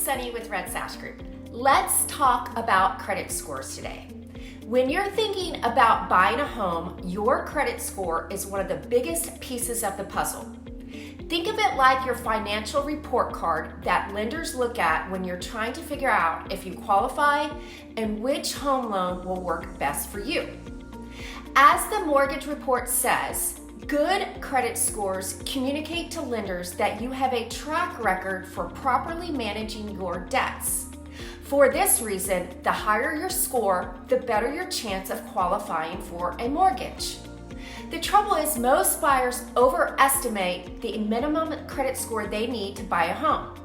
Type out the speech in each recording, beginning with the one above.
Sunny with Red Sash Group. Let's talk about credit scores today. When you're thinking about buying a home, your credit score is one of the biggest pieces of the puzzle. Think of it like your financial report card that lenders look at when you're trying to figure out if you qualify and which home loan will work best for you. As the mortgage report says, good credit scores communicate to lenders that you have a track record for properly managing your debts. For this reason, the higher your score, the better your chance of qualifying for a mortgage. The trouble is most buyers overestimate the minimum credit score they need to buy a home.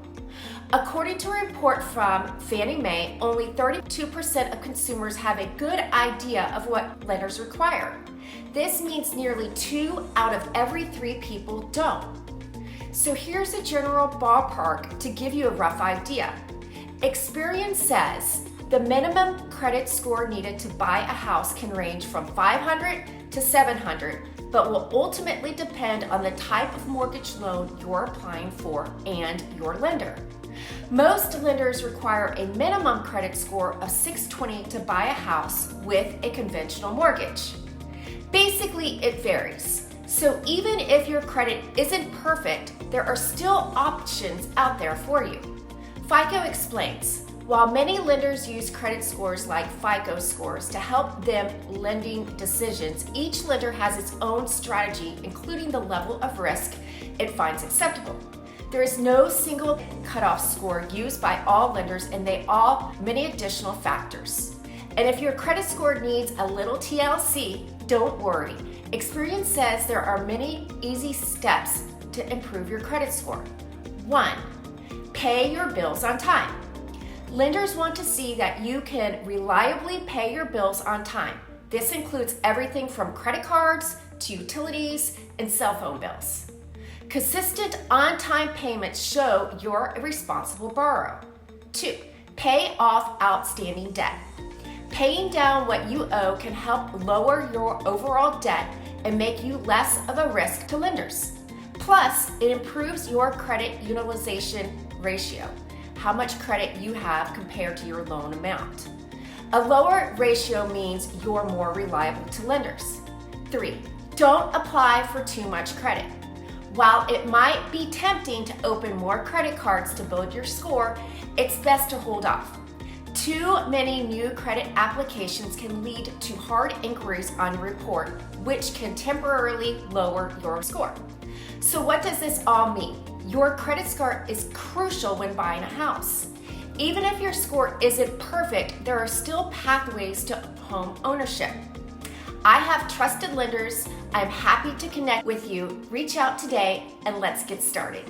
According to a report from Fannie Mae, only 32% of consumers have a good idea of what lenders require. This means nearly 2 out of every 3 people don't. So here's a general ballpark to give you a rough idea. Experience says the minimum credit score needed to buy a house can range from 500 to 700, but will ultimately depend on the type of mortgage loan you're applying for and your lender. Most lenders require a minimum credit score of 620 to buy a house with a conventional mortgage. Basically, it varies. So even if your credit isn't perfect, there are still options out there for you. FICO explains, while many lenders use credit scores like FICO scores to help them lending decisions, each lender has its own strategy, including the level of risk it finds acceptable. There is no single cutoff score used by all lenders, and they all many additional factors. And if your credit score needs a little TLC, don't worry. Experience says there are many easy steps to improve your credit score. 1. Pay your bills on time. Lenders want to see that you can reliably pay your bills on time. This includes everything from credit cards to utilities and cell phone bills. Consistent on-time payments show you're a responsible borrower. 2. Pay off outstanding debt. Paying down what you owe can help lower your overall debt and make you less of a risk to lenders. Plus, it improves your credit utilization ratio, how much credit you have compared to your loan amount. A lower ratio means you're more reliable to lenders. 3. Don't apply for too much credit. While it might be tempting to open more credit cards to build your score, it's best to hold off. Too many new credit applications can lead to hard inquiries on your report, which can temporarily lower your score. So what does this all mean? Your credit score is crucial when buying a house. Even if your score isn't perfect, there are still pathways to home ownership. I have trusted lenders. I'm happy to connect with you. Reach out today and let's get started.